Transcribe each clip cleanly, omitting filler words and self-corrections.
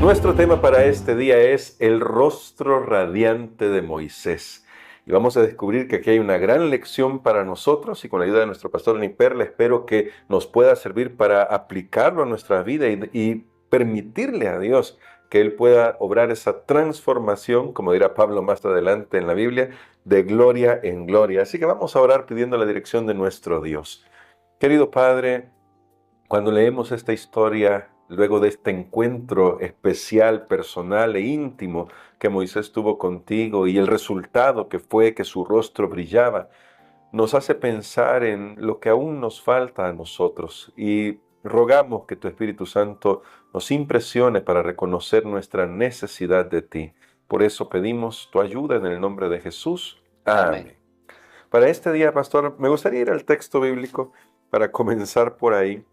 Nuestro tema para este día es el rostro radiante de Moisés. Y vamos a descubrir que aquí hay una gran lección para nosotros y con la ayuda de nuestro pastor Niperle espero que nos pueda servir para aplicarlo a nuestra vida y permitirle a Dios que Él pueda obrar esa transformación, como dirá Pablo más adelante en la Biblia, de gloria en gloria. Así que vamos a orar pidiendo la dirección de nuestro Dios. Querido Padre, cuando leemos esta historia, luego de este encuentro especial, personal e íntimo que Moisés tuvo contigo y el resultado que fue que su rostro brillaba, nos hace pensar en lo que aún nos falta a nosotros y rogamos que tu Espíritu Santo nos impresione para reconocer nuestra necesidad de ti. Por eso pedimos tu ayuda en el nombre de Jesús. Amén. Para este día, pastor, me gustaría ir al texto bíblico para comenzar por ahí,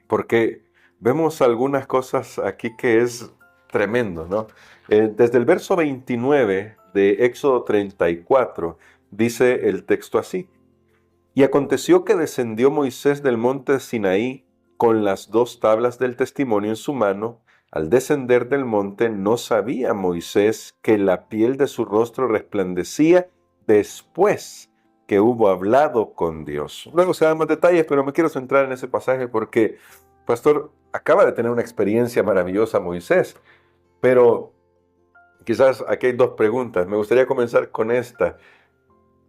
porque vemos algunas cosas aquí que es tremendo, ¿no? Desde el verso 29 de Éxodo 34 dice el texto así: Y aconteció que descendió Moisés del monte Sinaí con las 2 tablas del testimonio en su mano. Al descender del monte no sabía Moisés que la piel de su rostro resplandecía después que hubo hablado con Dios. Luego se dan más detalles, pero me quiero centrar en ese pasaje porque, pastor, acaba de tener una experiencia maravillosa Moisés, pero quizás aquí hay 2 preguntas. Me gustaría comenzar con esta.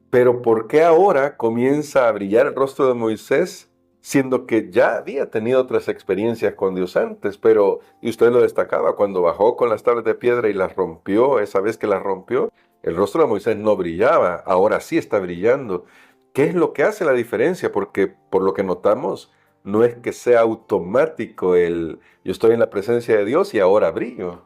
Pero ¿por qué ahora comienza a brillar el rostro de Moisés, siendo que ya había tenido otras experiencias con Dios antes? Pero, y usted lo destacaba, cuando bajó con las tablas de piedra y las rompió, esa vez que las rompió, el rostro de Moisés no brillaba, ahora sí está brillando. ¿Qué es lo que hace la diferencia? Porque por lo que notamos, no es que sea automático el yo estoy en la presencia de Dios y ahora brillo.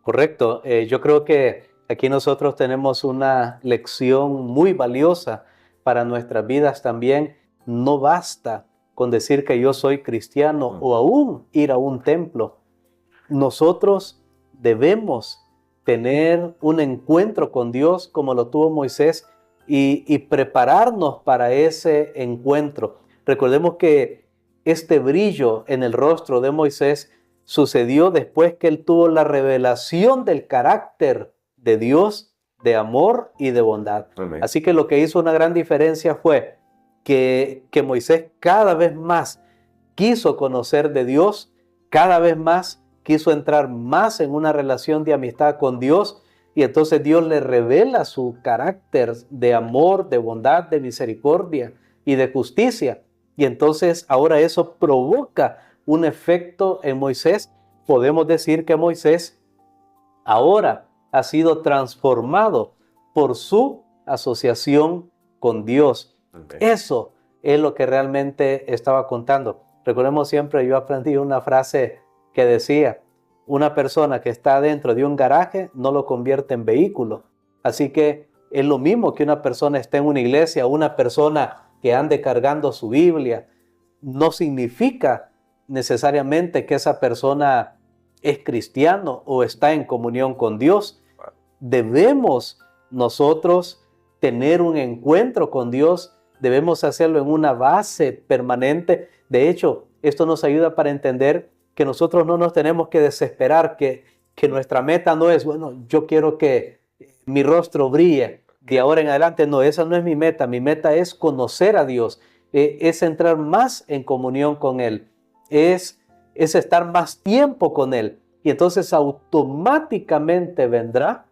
Correcto. Yo creo que aquí nosotros tenemos una lección muy valiosa para nuestras vidas también. No basta con decir que yo soy cristiano o aún ir a un templo. Nosotros debemos tener un encuentro con Dios como lo tuvo Moisés y prepararnos para ese encuentro. Recordemos que este brillo en el rostro de Moisés sucedió después que él tuvo la revelación del carácter de Dios, de amor y de bondad. Amén. Así que lo que hizo una gran diferencia fue que Moisés cada vez más quiso conocer de Dios, cada vez más quiso entrar más en una relación de amistad con Dios, y entonces Dios le revela su carácter de amor, de bondad, de misericordia y de justicia. Y entonces ahora eso provoca un efecto en Moisés. Podemos decir que Moisés ahora ha sido transformado por su asociación con Dios. Okay. Eso es lo que realmente estaba contando. Recordemos siempre, yo aprendí una frase que decía: una persona que está dentro de un garaje no lo convierte en vehículo. Así que es lo mismo que una persona esté en una iglesia, una persona que ande cargando su Biblia. No significa necesariamente que esa persona es cristiano o está en comunión con Dios. Debemos nosotros tener un encuentro con Dios, debemos hacerlo en una base permanente. De hecho, esto nos ayuda para entender que nosotros no nos tenemos que desesperar, que nuestra meta no es, bueno, yo quiero que mi rostro brille de ahora en adelante. No, esa no es mi meta. Mi meta es conocer a Dios, es entrar más en comunión con Él, es estar más tiempo con Él. Y entonces automáticamente vendrá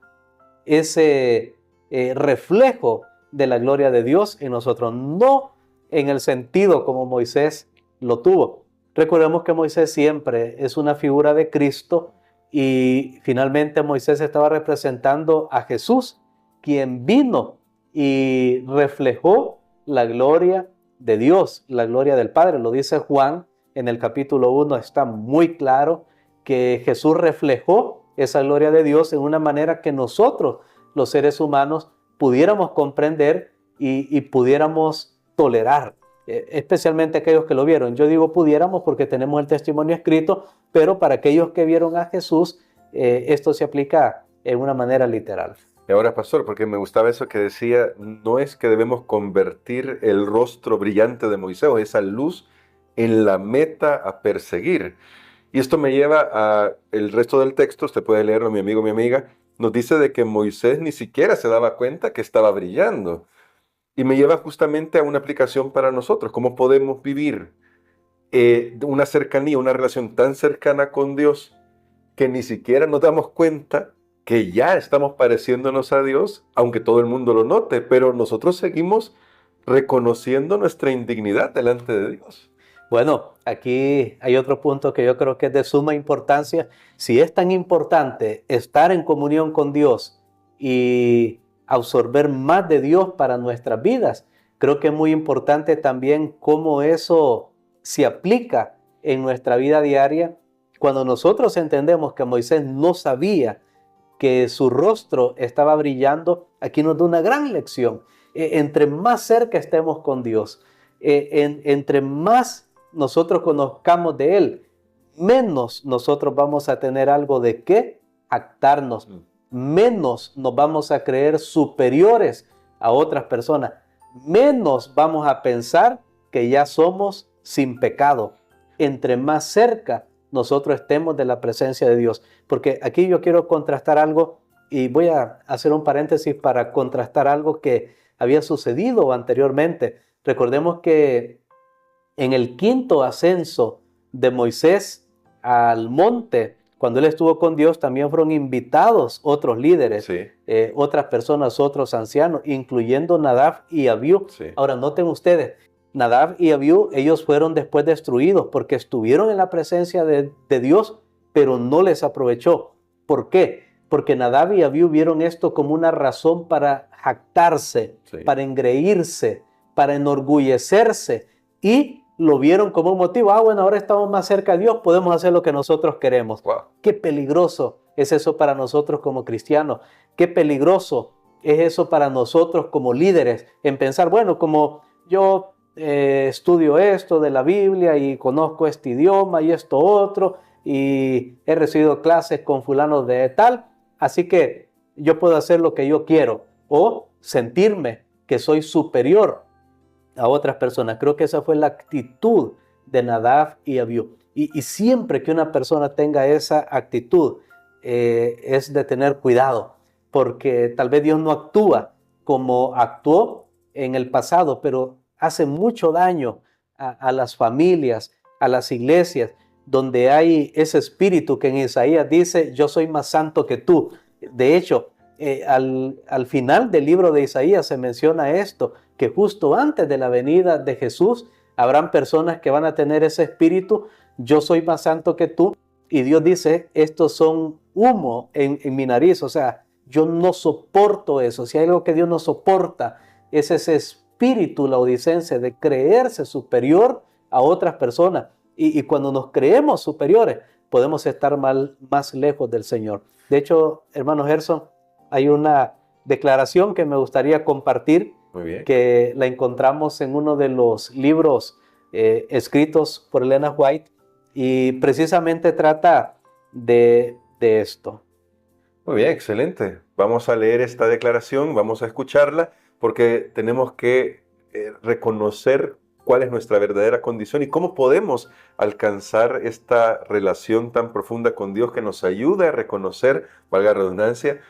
ese reflejo de la gloria de Dios en nosotros, no en el sentido como Moisés lo tuvo. Recordemos que Moisés siempre es una figura de Cristo y finalmente Moisés estaba representando a Jesús, quien vino y reflejó la gloria de Dios, la gloria del Padre. Lo dice Juan en el capítulo 1, está muy claro que Jesús reflejó esa gloria de Dios en una manera que nosotros, los seres humanos, pudiéramos comprender y pudiéramos tolerar, especialmente aquellos que lo vieron. Yo digo pudiéramos porque tenemos el testimonio escrito, pero para aquellos que vieron a Jesús, esto se aplica en una manera literal. Y ahora, pastor, porque me gustaba eso que decía, no es que debemos convertir el rostro brillante de Moisés o esa luz en la meta a perseguir. Y esto me lleva a el resto del texto, usted puede leerlo, mi amigo, mi amiga, nos dice de que Moisés ni siquiera se daba cuenta que estaba brillando. Y me lleva justamente a una aplicación para nosotros, cómo podemos vivir una cercanía, una relación tan cercana con Dios que ni siquiera nos damos cuenta que ya estamos pareciéndonos a Dios, aunque todo el mundo lo note, pero nosotros seguimos reconociendo nuestra indignidad delante de Dios. Bueno, aquí hay otro punto que yo creo que es de suma importancia. Si es tan importante estar en comunión con Dios y absorber más de Dios para nuestras vidas, creo que es muy importante también cómo eso se aplica en nuestra vida diaria. Cuando nosotros entendemos que Moisés no sabía que su rostro estaba brillando, aquí nos da una gran lección. Entre más cerca estemos con Dios, entre más nosotros conozcamos de Él, menos nosotros vamos a tener algo de qué jactarnos, menos nos vamos a creer superiores a otras personas, menos vamos a pensar que ya somos sin pecado. Entre más cerca nosotros estemos de la presencia de Dios. Porque aquí yo quiero contrastar algo y voy a hacer un paréntesis para contrastar algo que había sucedido anteriormente. Recordemos que en el quinto ascenso de Moisés al monte, cuando él estuvo con Dios, también fueron invitados otros líderes, Sí. Otras personas, otros ancianos, incluyendo Nadab y Abiú. Sí. Ahora noten ustedes, Nadab y Abiú, ellos fueron después destruidos porque estuvieron en la presencia de Dios, pero no les aprovechó. ¿Por qué? Porque Nadab y Abiú vieron esto como una razón para jactarse, Sí. para engreírse, para enorgullecerse, y lo vieron como un motivo. Bueno, ahora estamos más cerca de Dios, podemos hacer lo que nosotros queremos. Wow. Qué peligroso es eso para nosotros como cristianos. Qué peligroso es eso para nosotros como líderes, en pensar, bueno, como yo estudio esto de la Biblia y conozco este idioma y esto otro, y he recibido clases con fulanos de tal, así que yo puedo hacer lo que yo quiero, o sentirme que soy superior a otras personas. Creo que esa fue la actitud de Nadab y Abiú. Y siempre que una persona tenga esa actitud, es de tener cuidado, porque tal vez Dios no actúa como actuó en el pasado, pero hace mucho daño a las familias, a las iglesias, donde hay ese espíritu que en Isaías dice, yo soy más santo que tú. De hecho, al final del libro de Isaías se menciona esto, que justo antes de la venida de Jesús habrán personas que van a tener ese espíritu, yo soy más santo que tú, y Dios dice, estos son humo en mi nariz, o sea, yo no soporto eso. Si hay algo que Dios no soporta, es ese espíritu laodicense de creerse superior a otras personas, y cuando nos creemos superiores, podemos estar más lejos del Señor. De hecho, hermano Gerson, hay una declaración que me gustaría compartir, Muy bien. que la encontramos en uno de los libros escritos por Elena White, y precisamente trata de esto. Muy bien, excelente. Vamos a leer esta declaración, vamos a escucharla, porque tenemos que reconocer cuál es nuestra verdadera condición y cómo podemos alcanzar esta relación tan profunda con Dios que nos ayude a reconocer, valga la redundancia,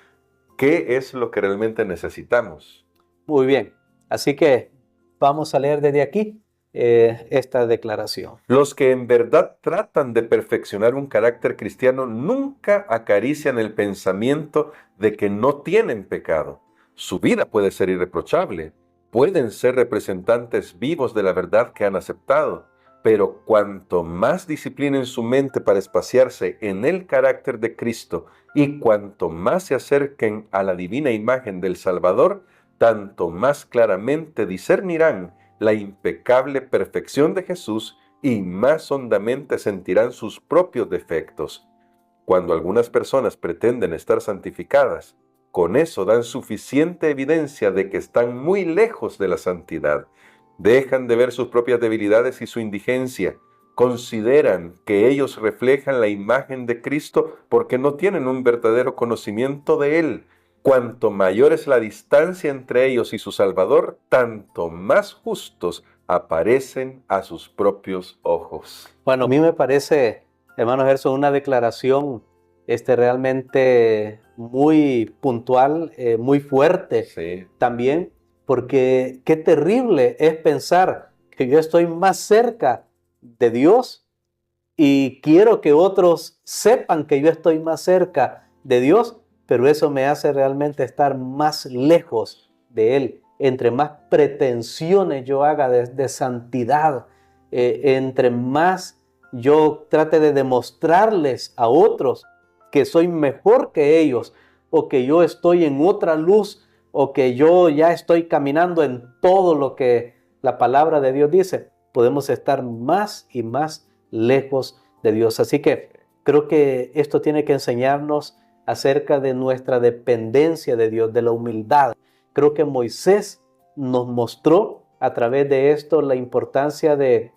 qué es lo que realmente necesitamos. Muy bien, así que vamos a leer desde aquí esta declaración. Los que en verdad tratan de perfeccionar un carácter cristiano nunca acarician el pensamiento de que no tienen pecado. Su vida puede ser irreprochable, pueden ser representantes vivos de la verdad que han aceptado, pero cuanto más disciplinen su mente para espaciarse en el carácter de Cristo y cuanto más se acerquen a la divina imagen del Salvador, tanto más claramente discernirán la impecable perfección de Jesús y más hondamente sentirán sus propios defectos. Cuando algunas personas pretenden estar santificadas, con eso dan suficiente evidencia de que están muy lejos de la santidad. Dejan de ver sus propias debilidades y su indigencia. Consideran que ellos reflejan la imagen de Cristo porque no tienen un verdadero conocimiento de Él. Cuanto mayor es la distancia entre ellos y su Salvador, tanto más justos aparecen a sus propios ojos. Bueno, a mí me parece Hermano Gerson, una declaración realmente muy puntual, muy fuerte Sí, también, porque qué terrible es pensar que yo estoy más cerca de Dios y quiero que otros sepan que yo estoy más cerca de Dios, pero eso me hace realmente estar más lejos de Él. Entre más pretensiones yo haga de santidad, entre más yo trate de demostrarles a otros que soy mejor que ellos, o que yo estoy en otra luz, o que yo ya estoy caminando en todo lo que la palabra de Dios dice, podemos estar más y más lejos de Dios. Así que creo que esto tiene que enseñarnos acerca de nuestra dependencia de Dios, de la humildad. Creo que Moisés nos mostró a través de esto la importancia de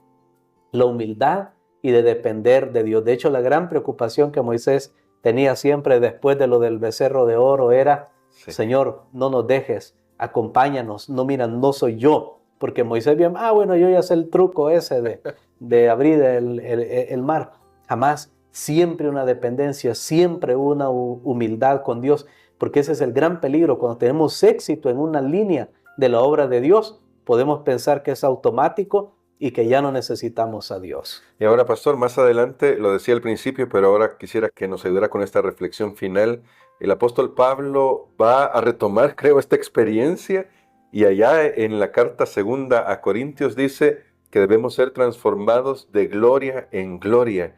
la humildad y de depender de Dios. De hecho, la gran preocupación que Moisés tenía siempre después de lo del becerro de oro era: sí. Señor, no nos dejes, acompáñanos. No, mira, no soy yo. Porque Moisés bien, bueno, yo ya sé el truco ese de abrir el mar. Jamás, siempre una dependencia, siempre una humildad con Dios, porque ese es el gran peligro. Cuando tenemos éxito en una línea de la obra de Dios, podemos pensar que es automático y que ya no necesitamos a Dios. Y ahora, pastor, más adelante, lo decía al principio, pero ahora quisiera que nos ayudara con esta reflexión final. El apóstol Pablo va a retomar, creo, esta experiencia y allá en la carta segunda a Corintios dice que debemos ser transformados de gloria en gloria.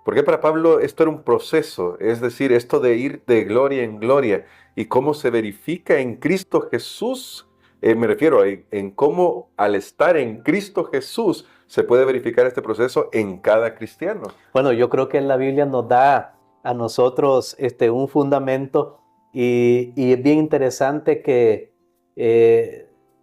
Porque para Pablo esto era un proceso, es decir, esto de ir de gloria en gloria y cómo se verifica en Cristo Jesús. Me refiero en cómo al estar en Cristo Jesús se puede verificar este proceso en cada cristiano. Bueno, yo creo que la Biblia nos da a nosotros un fundamento y es bien interesante que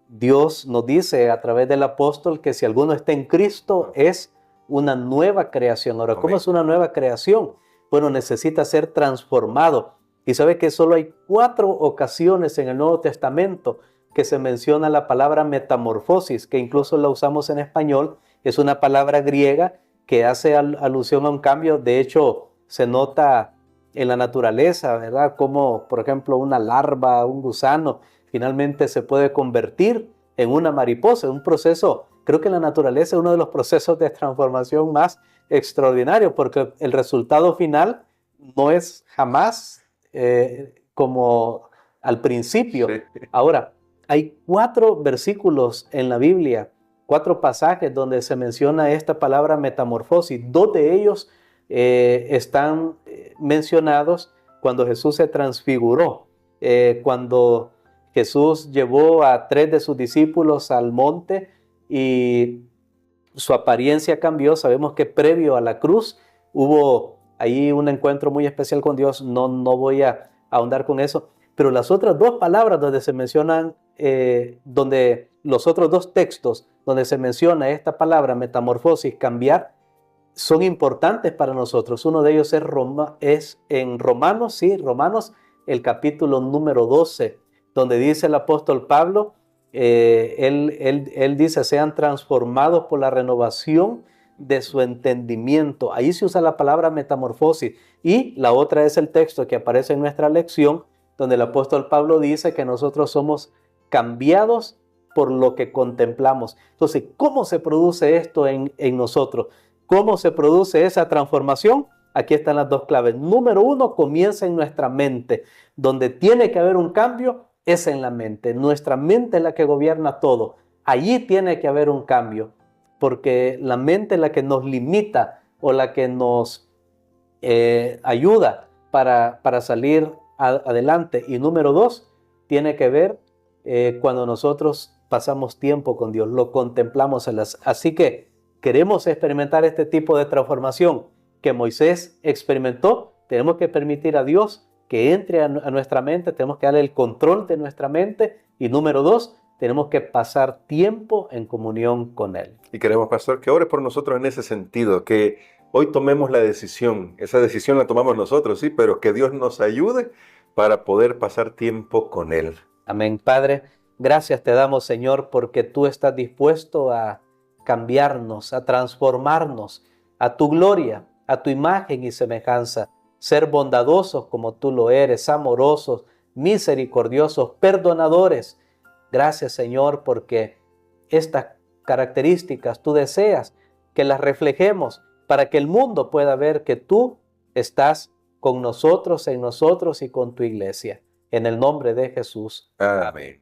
Dios nos dice a través del apóstol que si alguno está en Cristo es una nueva creación. Ahora, ¿cómo Amén. es una nueva creación? Bueno, necesita ser transformado. Y sabe que solo hay 4 ocasiones en el Nuevo Testamento que se menciona la palabra metamorfosis, que incluso la usamos en español. Es una palabra griega que hace alusión a un cambio. De hecho, se nota en la naturaleza, ¿verdad? Como, por ejemplo, una larva, un gusano, finalmente se puede convertir en una mariposa. Un proceso, creo que en la naturaleza es uno de los procesos de transformación más extraordinarios, porque el resultado final no es jamás como al principio. Sí. Ahora, hay 4 versículos en la Biblia, 4 pasajes donde se menciona esta palabra metamorfosis. 2 de ellos están mencionados cuando Jesús se transfiguró, cuando Jesús llevó a 3 de sus discípulos al monte y su apariencia cambió. Sabemos que previo a la cruz hubo ahí un encuentro muy especial con Dios. No voy a ahondar con eso, pero las otras 2 palabras donde se mencionan, donde los otros 2 textos donde se menciona esta palabra metamorfosis, cambiar, son importantes para nosotros. Uno de ellos es en Romanos, sí, Romanos, el capítulo número 12, donde dice el apóstol Pablo, él dice: sean transformados por la renovación de su entendimiento. Ahí se usa la palabra metamorfosis. Y la otra es el texto que aparece en nuestra lección, donde el apóstol Pablo dice que nosotros somos cambiados por lo que contemplamos. Entonces, ¿cómo se produce esto en nosotros? ¿Cómo se produce esa transformación? Aquí están las 2 claves. Número 1, comienza en nuestra mente. Donde tiene que haber un cambio es en la mente. Nuestra mente es la que gobierna todo. Allí tiene que haber un cambio, porque la mente es la que nos limita o la que nos ayuda para salir adelante. Y número 2, tiene que ver cuando nosotros pasamos tiempo con Dios, lo contemplamos en las... Así que queremos experimentar este tipo de transformación que Moisés experimentó. Tenemos que permitir a Dios que entre a nuestra mente, tenemos que darle el control de nuestra mente. Y número 2, tenemos que pasar tiempo en comunión con Él. Y queremos, pastor, que ore por nosotros en ese sentido, que hoy tomemos la decisión. Esa decisión la tomamos nosotros, sí, pero que Dios nos ayude para poder pasar tiempo con Él. Amén. Padre, gracias te damos, Señor, porque tú estás dispuesto a cambiarnos, a transformarnos a tu gloria, a tu imagen y semejanza, ser bondadosos como tú lo eres, amorosos, misericordiosos, perdonadores. Gracias, Señor, porque estas características tú deseas que las reflejemos para que el mundo pueda ver que tú estás con nosotros, en nosotros y con tu iglesia. En el nombre de Jesús. Amén.